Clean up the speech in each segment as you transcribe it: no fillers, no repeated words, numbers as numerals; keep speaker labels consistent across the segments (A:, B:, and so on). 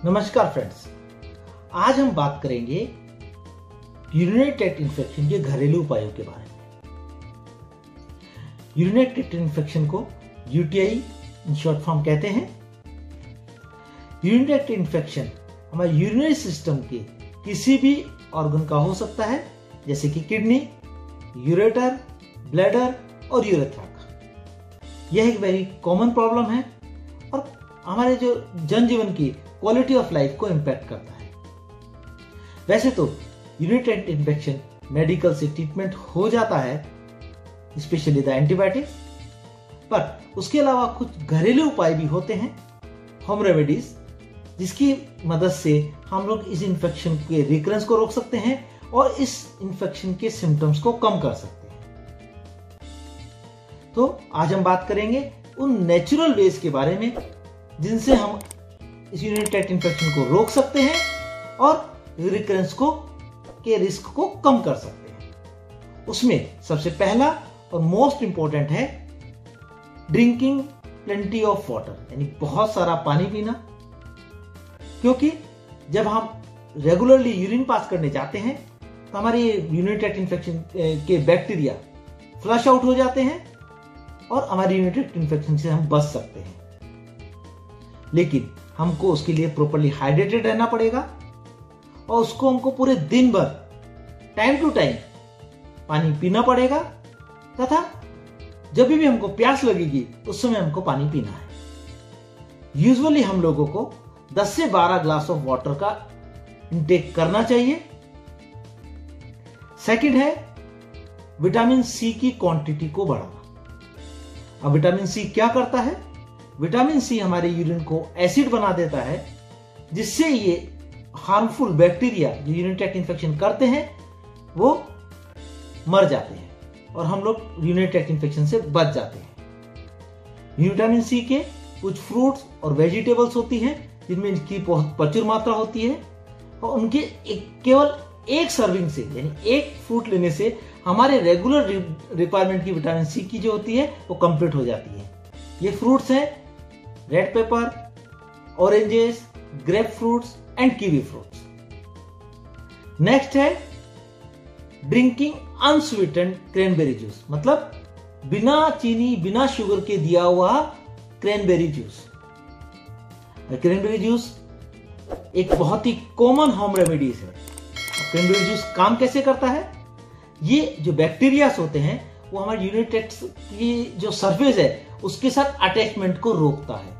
A: नमस्कार फ्रेंड्स, आज हम बात करेंगे यूरिनरी ट्रैक्ट इन्फेक्शन के घरेलू उपायों के बारे में। यूरिनरी ट्रैक्ट इन्फेक्शन को यूटीआई इन शॉर्ट फॉर्म कहते हैं। यूरिनरी ट्रैक्ट इन्फेक्शन हमारे यूरिनरी सिस्टम के किसी भी ऑर्गन का हो सकता है, जैसे कि किडनी, यूरेटर, ब्लैडर और यूरेथ्रा का। यह एक वेरी कॉमन प्रॉब्लम है और हमारे जो जनजीवन की क्वालिटी ऑफ लाइफ को इंपैक्ट करता है। वैसे तो यूरिनरी ट्रैक्ट इन्फेक्शन मेडिकल से ट्रीटमेंट हो जाता है, स्पेशली द एंटीबायोटिक्स, पर उसके अलावा कुछ घरेलू उपाय भी होते हैं, होम रेमेडीज, जिसकी मदद से हम लोग इस इन्फेक्शन के रिकरेंस को रोक सकते हैं और इस इन्फेक्शन के सिम्टम्स को कम कर सकते हैं। तो आज हम बात करेंगे उन नेचुरल वेज के बारे में जिनसे हम इस यूरिनरी ट्रैक्ट इन्फेक्शन को रोक सकते हैं और रिकरेंस के रिस्क को कम कर सकते हैं। उसमें सबसे पहला और मोस्ट इंपॉर्टेंट है ड्रिंकिंग प्लेंटी ऑफ वाटर, यानी बहुत सारा पानी पीना। क्योंकि जब हम रेगुलरली यूरिन पास करने जाते हैं तो हमारे यूरिनरी ट्रैक्ट इन्फेक्शन के बैक्टीरिया फ्लश आउट हो जाते हैं और हमारी यूरिनरी ट्रैक्ट इन्फेक्शन से हम बच सकते हैं। लेकिन हमको उसके लिए प्रॉपर्ली हाइड्रेटेड रहना पड़ेगा और उसको हमको पूरे दिन भर टाइम टू टाइम पानी पीना पड़ेगा, तथा जब भी हमको प्यास लगेगी उस समय हमको पानी पीना है। यूजुअली हम लोगों को 10 से 12 ग्लास ऑफ वाटर का इंटेक करना चाहिए। सेकंड है विटामिन सी की क्वांटिटी को बढ़ाना। अब विटामिन सी क्या करता है? विटामिन सी हमारे यूरिन को एसिड बना देता है, जिससे ये हार्मफुल बैक्टीरिया जो यूरिनरी ट्रैक्ट इन्फेक्शन करते हैं वो मर जाते हैं और हम लोग यूरिनरी ट्रैक्ट इन्फेक्शन से बच जाते हैं। विटामिन सी के कुछ फ्रूट्स और वेजिटेबल्स होती हैं जिनमें इनकी बहुत प्रचुर मात्रा होती है और उनके केवल एक सर्विंग से, यानी एक फ्रूट लेने से हमारे रेगुलर रिक्वायरमेंट की विटामिन सी की जो होती है वो कंप्लीट हो जाती है। ये फ्रूट्स हैं red pepper, oranges, grape fruits and kiwi fruits. Next है ड्रिंकिंग अनस्वीटेंड क्रैनबेरी जूस, मतलब बिना चीनी बिना शुगर के दिया हुआ क्रैनबेरी जूस। क्रैनबेरी जूस एक बहुत ही कॉमन होम रेमेडीज है। क्रैनबेरी जूस काम कैसे करता है? ये जो बैक्टीरियास होते हैं वो हमारे यूरिनरी ट्रैक्ट की जो सरफेस है उसके साथ अटैचमेंट को रोकता है।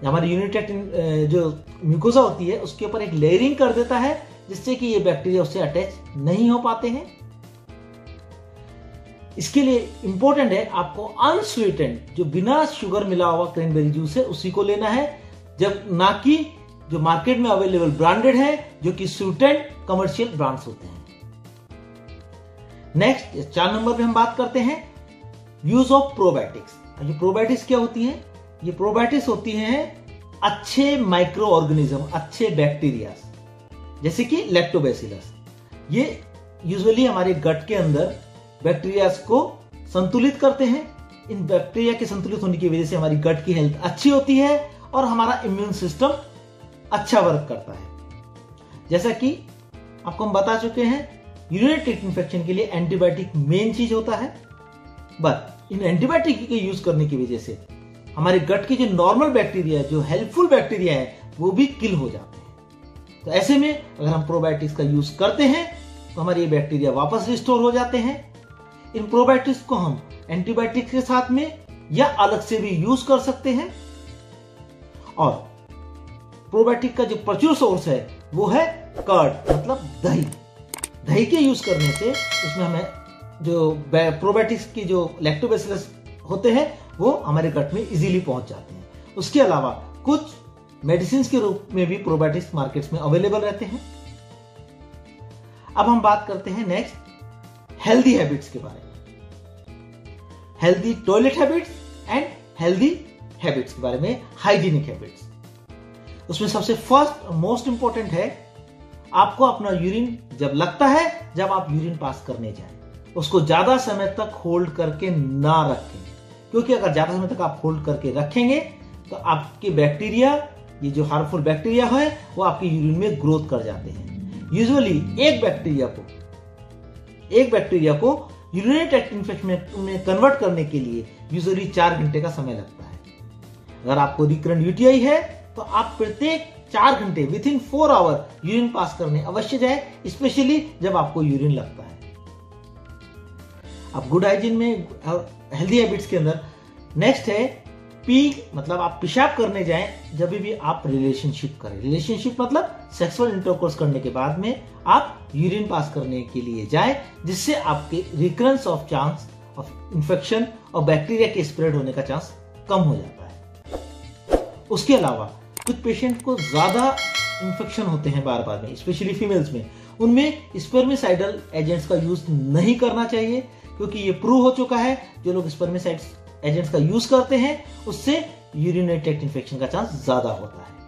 A: हमारी यूरिनरी ट्रैक्ट जो म्यूकोसा होती है उसके ऊपर एक लेयरिंग कर देता है, जिससे कि ये बैक्टीरिया उससे अटैच नहीं हो पाते हैं। इसके लिए इंपॉर्टेंट है आपको अनस्वीटेंड जो बिना शुगर मिला हुआ क्रैनबेरी जूस है उसी को लेना है, जब ना कि जो मार्केट में अवेलेबल ब्रांडेड है जो कि स्वीटेंड कमर्शियल ब्रांड्स होते हैं। नेक्स्ट 4 नंबर पे हम बात करते हैं यूज ऑफ प्रोबायोटिक्स। ये प्रोबायोटिक्स क्या होती हैं? ये प्रोबायोटिक्स होती हैं अच्छे माइक्रो ऑर्गेनिज्म, अच्छे बैक्टीरिया, जैसे कि लैक्टोबैसिलस। ये यूजुअली हमारे गट के अंदर बैक्टीरिया को संतुलित करते हैं। इन बैक्टीरिया के संतुलित होने की वजह से हमारी गट की हेल्थ अच्छी होती है और हमारा इम्यून सिस्टम अच्छा वर्क करता है। जैसा कि आपको हम बता चुके हैं, यूरिनरी ट्रैक्ट इन्फेक्शन के लिए एंटीबायोटिक मेन चीज होता है, बट इन एंटीबायोटिक के यूज करने की वजह से हमारे गट के जो नॉर्मल बैक्टीरिया, जो हेल्पफुल बैक्टीरिया है, वो भी किल हो जाते हैं। तो ऐसे में अगर हम प्रोबायोटिक्स का यूज करते हैं तो हमारे ये बैक्टीरिया वापस रिस्टोर हो जाते हैं। इन प्रोबायोटिक्स को हम एंटीबायोटिक्स के साथ में या अलग से भी यूज कर सकते हैं। और प्रोबायोटिक का जो प्रचुर सोर्स है वो है कर्ड, मतलब दही। दही के यूज करने से उसमें हमें जो प्रोबायोटिक्स की जो लैक्टोबैसिलस होते हैं वो हमारे गट में इजीली पहुंच जाते हैं। उसके अलावा कुछ मेडिसिन के रूप में भी प्रोबायोटिक्स मार्केट्स में अवेलेबल रहते हैं। अब हम बात करते हैं नेक्स्ट हेल्दी हैबिट्स के बारे में। Healthy toilet habits and healthy habits के बारे में, हाइजीनिक हैबिट्स। उसमें सबसे फर्स्ट मोस्ट इंपॉर्टेंट है आपको अपना यूरिन जब लगता है, जब आप यूरिन पास करने जाएं, उसको ज्यादा समय तक होल्ड करके ना रखें। क्योंकि अगर ज्यादा समय तक आप होल्ड करके रखेंगे तो आपके बैक्टीरिया ये जो हार्मफुल बैक्टीरिया है वो आपके यूरिन में ग्रोथ कर जाते हैं। यूजुअली एक बैक्टीरिया को यूरिनरी ट्रैक्ट इन्फेक्शन में कन्वर्ट करने के लिए यूजुअली 4 घंटे का समय लगता है। अगर आपको रिकरेंट यूटीआई है तो आप प्रत्येक 4 घंटे within 4 hour urine pass करने अवश्य जाए, स्पेशली जब आपको यूरिन लगता है। अब गुड हाइजीन में हेल्दी हैबिट्स के अंदर नेक्स्ट है पी, मतलब आप पेशाब करने जाएं जब भी आप रिलेशनशिप करें। रिलेशनशिप मतलब सेक्सुअल इंटरकोर्स करने के बाद में आप यूरिन पास करने के लिए जाएं, जिससे आपके recurrence of chance of infection और बैक्टीरिया के स्प्रेड होने का चांस कम हो जाता है। उसके अलावा कुछ पेशेंट को ज्यादा इंफेक्शन होते हैं बार बार में, स्पेशली फीमेल्स में, उनमें स्पर्मिसाइडल एजेंट्स का यूज नहीं करना चाहिए, क्योंकि ये प्रूव हो चुका है जो लोग स्पर्मिसाइड एजेंट्स का यूज करते हैं उससे यूरिनरी ट्रैक्ट इन्फेक्शन का चांस ज्यादा होता है।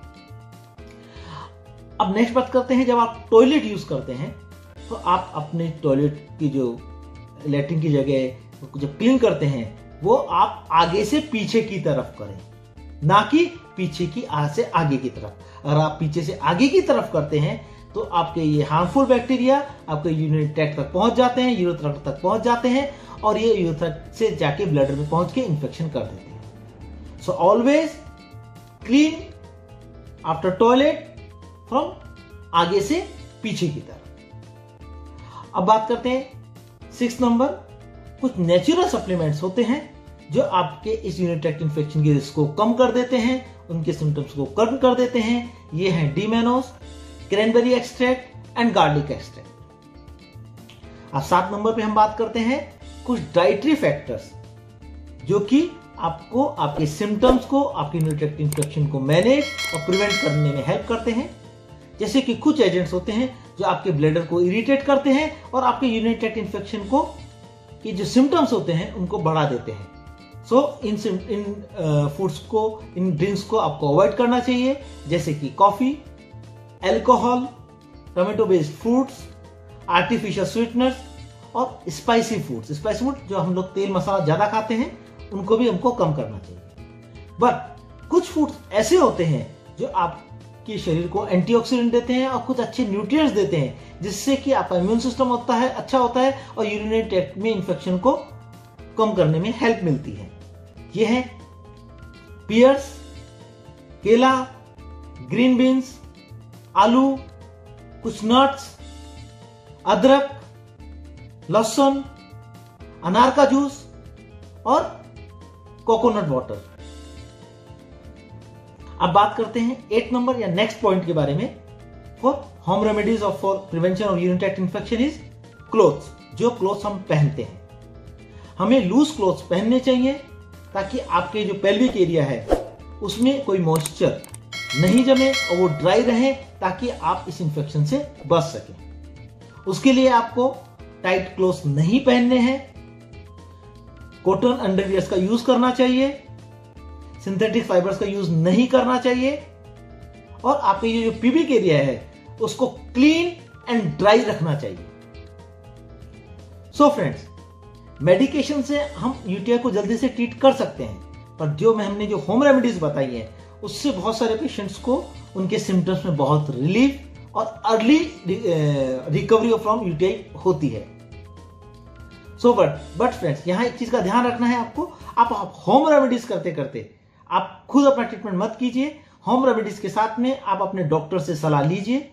A: अब नेक्स्ट बात करते हैं, जब आप टॉयलेट यूज करते हैं तो आप अपने टॉयलेट की जो लैट्रिन की जगह जब क्लीन करते हैं वो आप आगे से पीछे की तरफ करें, ना कि पीछे की से आगे की तरफ। अगर आप पीछे से आगे की तरफ करते हैं तो आपके ये हार्मफुल बैक्टीरिया आपके यूरिनरी ट्रैक्ट तक पहुंच जाते हैं, यूरेथ्रा तक पहुंच जाते हैं और ये यूरेथ्रा से जाके ब्लडर में पहुंच के इन्फेक्शन कर देते हैं। So always clean after toilet from आगे से पीछे की तरफ। अब बात करते हैं 6 नंबर, कुछ नेचुरल सप्लीमेंट्स होते हैं जो आपके इस यूरिनरी ट्रैक्ट इन्फेक्शन के रिस्क को कम कर देते हैं, उनके सिम्टम्स को कम कर देते हैं। ये हैं D-mannose, cranberry extract and garlic extract. अब 7 नंबर पे हम बात करते हैं कुछ डाइटरी फैक्टर्स जो कि आपको आपके सिम्टम्स को, आपके यूरिनरी ट्रैक्ट इन्फेक्शन को मैनेज और प्रिवेंट करने में हेल्प करते हैं। जैसे कि कुछ एजेंट्स होते हैं जो आपके ब्लैडर को इरिटेट करते हैं और आपके यूरिनरी ट्रैक्ट इन्फेक्शन को के जो सिम्टम्स होते हैं उनको बढ़ा देते हैं। सो इन फूड्स को, इन ड्रिंक्स को आपको अवॉइड करना चाहिए, जैसे कि coffee, alcohol, tomato based fruits, artificial sweeteners और स्पाइसी फूड्स। स्पाइसी फूड जो हम लोग तेल मसाला ज्यादा खाते हैं उनको भी हमको कम करना चाहिए। बट कुछ फूड्स ऐसे होते हैं जो आपके शरीर को एंटीऑक्सीडेंट देते हैं और कुछ अच्छे न्यूट्रिएंट्स देते हैं, जिससे कि आपका इम्यून सिस्टम होता है अच्छा होता है और यूरिनरी ट्रैक्ट में इन्फेक्शन को कम करने में हेल्प मिलती है। ये है पियर्स, केला, ग्रीन बीन्स, आलू, कुछ नट्स, अदरक, लहसुन, अनार का जूस और कोकोनट वाटर। अब बात करते हैं 8 नंबर या नेक्स्ट पॉइंट के बारे में। For home remedies of for prevention of urinary tract infection is clothes. जो क्लोथ्स हम पहनते हैं, हमें लूज क्लोथ्स पहनने चाहिए ताकि आपके जो पेल्विक एरिया है उसमें कोई मॉइस्चर नहीं जमे और वो ड्राई रहे, ताकि आप इस इंफेक्शन से बच सकें। उसके लिए आपको टाइट क्लोथ्स नहीं पहनने हैं, कॉटन अंडरवियर्स का यूज करना चाहिए, सिंथेटिक फाइबर्स का यूज नहीं करना चाहिए और आपके ये जो प्यूबिक एरिया है उसको क्लीन एंड ड्राई रखना चाहिए। सो फ्रेंड्स, मेडिकेशन से हम यूटीआई को जल्दी से ट्रीट कर सकते हैं, पर जो हमने जो होम रेमेडीज बताई है उससे बहुत सारे पेशेंट्स को उनके सिम्टम्स में बहुत रिलीफ और अर्ली रिकवरी फ्रॉम यूटीआई होती है। सो बट फ्रेंड्स, यहाँ एक चीज का ध्यान रखना है आपको, आप होम रेमेडीज करते करते आप खुद अपना ट्रीटमेंट मत कीजिए। होम रेमेडीज के साथ में आप अपने डॉक्टर से सलाह लीजिए